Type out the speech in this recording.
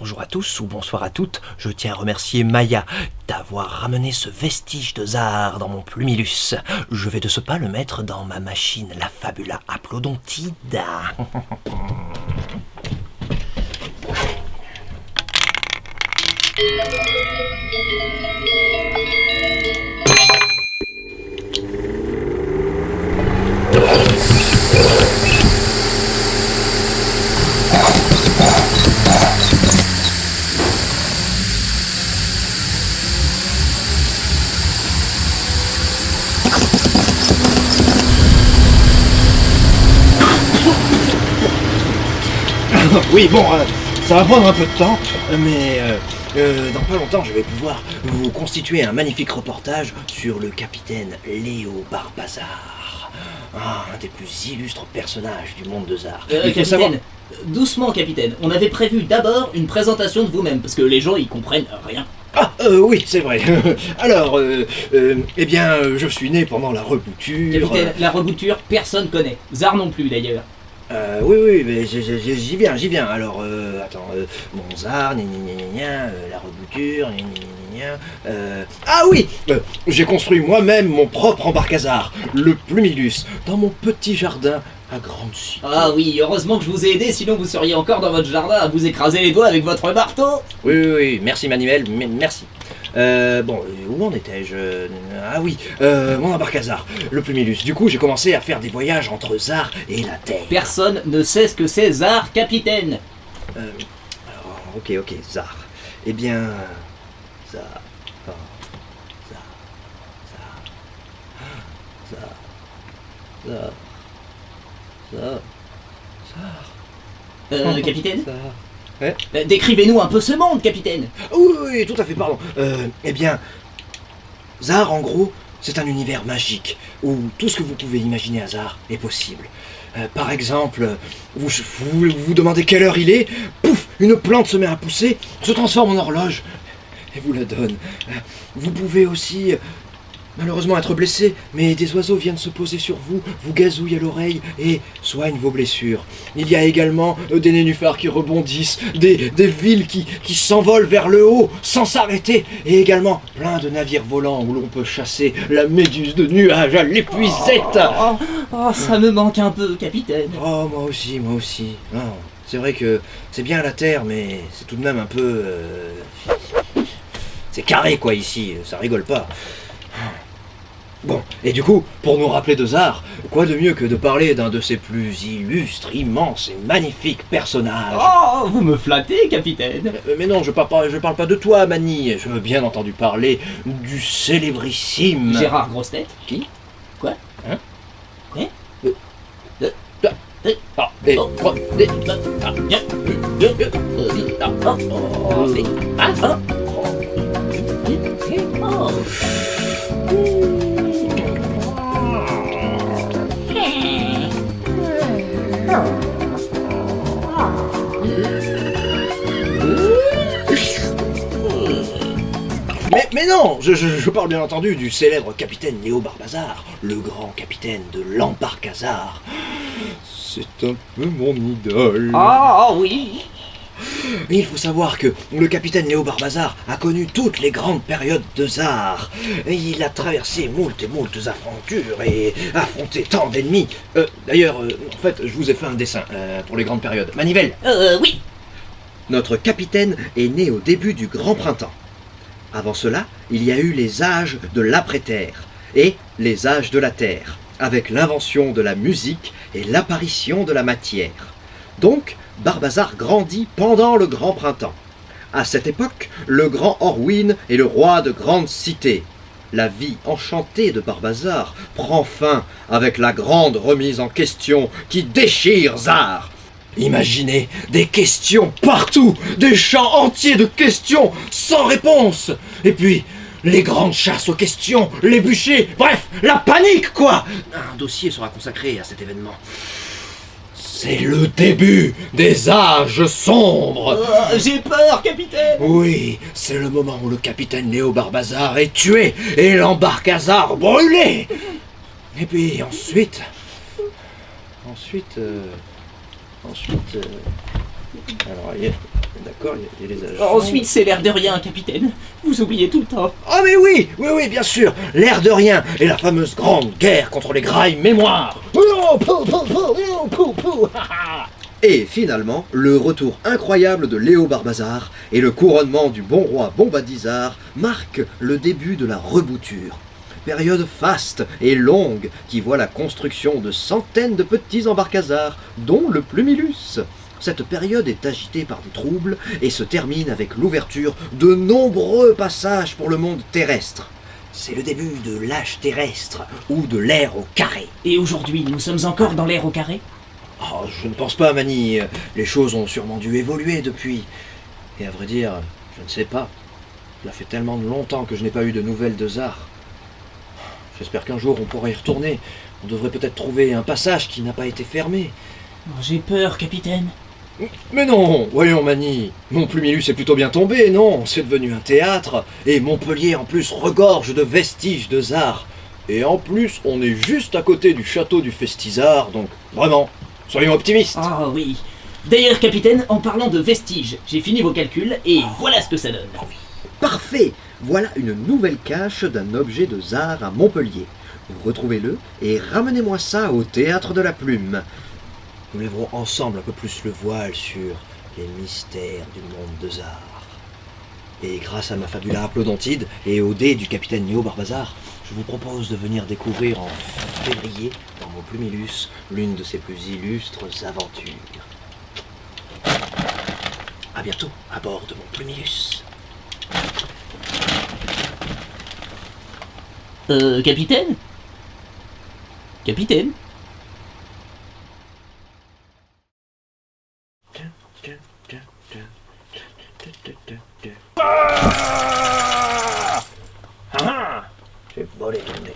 Bonjour à tous ou bonsoir à toutes, je tiens à remercier Maya d'avoir ramené ce vestige de Zar dans mon Plumilus. Je vais de ce pas le mettre dans ma machine, la Fabula Aplodontide. Oui, bon, ça va prendre un peu de temps, mais dans pas longtemps, je vais pouvoir vous constituer un magnifique reportage sur le capitaine Léo Barbazar, un des plus illustres personnages du monde de Zar. Il faut Capitaine, savoir... doucement capitaine, on avait prévu d'abord une présentation de vous-même, parce que les gens ils comprennent rien. Oui, c'est vrai. Alors, eh bien, je suis né pendant la rebouture... Capitaine, la rebouture, personne connaît. Zar non plus d'ailleurs. Oui, mais j'y viens. Alors, attends, mon Zar, la rebouture, Ah oui, j'ai construit moi-même mon propre embarcazar, le Plumilus, dans mon petit jardin à grande cité. Ah oui, heureusement que je vous ai aidé, sinon vous seriez encore dans votre jardin à vous écraser les doigts avec votre marteau. Oui, merci Manuel, merci. Où en étais-je? Ah oui, mon embarcazar, le Plumilus. Du coup, j'ai commencé à faire des voyages entre Zar et la Terre. Personne ne sait ce que c'est Zar, capitaine. Ok, Zar. Eh bien, Zar. Capitaine, Zar. décrivez-nous un peu ce monde, capitaine. Oui, tout à fait, pardon. Eh bien, Zar, en gros, c'est un univers magique où tout ce que vous pouvez imaginer à Zar est possible. Par exemple, vous demandez quelle heure il est, pouf, une plante se met à pousser, se transforme en horloge et vous la donne. Vous pouvez aussi, malheureusement, être blessé, mais des oiseaux viennent se poser sur vous, vous gazouillent à l'oreille et soignent vos blessures. Il y a également des nénuphars qui rebondissent, des villes qui s'envolent vers le haut sans s'arrêter, et également plein de navires volants où l'on peut chasser la méduse de nuages à l'épuisette. Ça me manque un peu, capitaine. Oh, moi aussi. Non, c'est vrai que c'est bien la Terre, mais c'est tout de même un peu... C'est carré, quoi, ici, ça rigole pas. Bon, et du coup, pour nous rappeler de Zar, quoi de mieux que de parler d'un de ses plus illustres, immenses et magnifiques personnages. Oh, vous me flattez, capitaine. Mais non, je parle pas de toi, Mani. Je veux bien entendu parler du célébrissime... Gérard Grosse-Tête. Qui? Quoi? Hein? Hein? Mais non, je parle bien entendu du célèbre capitaine Léo Barbazar, le grand capitaine de l'embarcazar. C'est un peu mon idole. Ah oui. Mais il faut savoir que le capitaine Léo Barbazar a connu toutes les grandes périodes de Zar. Il a traversé moult aventures et affronté tant d'ennemis. D'ailleurs, en fait, je vous ai fait un dessin pour les grandes périodes. Manivelle. Oui. Notre capitaine est né au début du Grand Printemps. Avant cela, il y a eu les âges de l'après-terre et les âges de la terre, avec l'invention de la musique et l'apparition de la matière. Donc, Barbazar grandit pendant le Grand Printemps. À cette époque, le grand Orwin est le roi de grandes cités. La vie enchantée de Barbazar prend fin avec la grande remise en question qui déchire Zar. Imaginez des questions partout, des champs entiers de questions sans réponse. Et puis, les grandes chasses aux questions, les bûchers, bref, la panique quoi. Un dossier sera consacré à cet événement. C'est le début des âges sombres. J'ai peur, capitaine. Oui, c'est le moment où le capitaine Léo Barbazar est tué et l'embarcazar brûlé. Et puis ensuite... Alors, d'accord, il y a les agents. Ensuite, c'est l'air de rien, capitaine. Vous oubliez tout le temps. Oh mais oui, bien sûr, l'air de rien et la fameuse grande guerre contre les grailles mémoire. Et finalement, le retour incroyable de Léo Barbazar et le couronnement du bon roi Bombadizar marquent le début de la rebouture. Période faste et longue qui voit la construction de centaines de petits embarcasars, dont le Plumilus. Cette période est agitée par des troubles et se termine avec l'ouverture de nombreux passages pour le monde terrestre. C'est le début de l'âge terrestre ou de l'ère au carré. Et aujourd'hui, nous sommes encore dans l'ère au carré? Oh, je ne pense pas, Mani. Les choses ont sûrement dû évoluer depuis. Et à vrai dire, je ne sais pas. Cela fait tellement longtemps que je n'ai pas eu de nouvelles de Zar. J'espère qu'un jour on pourra y retourner. On devrait peut-être trouver un passage qui n'a pas été fermé. J'ai peur, capitaine. Mais non, voyons Mani, mon Plumilus est plutôt bien tombé, non? C'est devenu un théâtre, et Montpellier en plus regorge de vestiges de Zar. Et en plus, on est juste à côté du château du Festisard, donc vraiment, soyons optimistes. Ah oui. D'ailleurs, capitaine, en parlant de vestiges, j'ai fini vos calculs et voilà ce que ça donne. Parfait! Voilà une nouvelle cache d'un objet de Zar à Montpellier. Retrouvez-le et ramenez-moi ça au Théâtre de la Plume. Nous lèverons ensemble un peu plus le voile sur les mystères du monde de Zar. Et grâce à ma fabula Aplodontide et au dé du capitaine Léo Barbazar, je vous propose de venir découvrir en février, dans mon Plumilus, l'une de ses plus illustres aventures. À bientôt à bord de mon Plumilus. Capitaine? Capitaine? J'ai volé ton nez.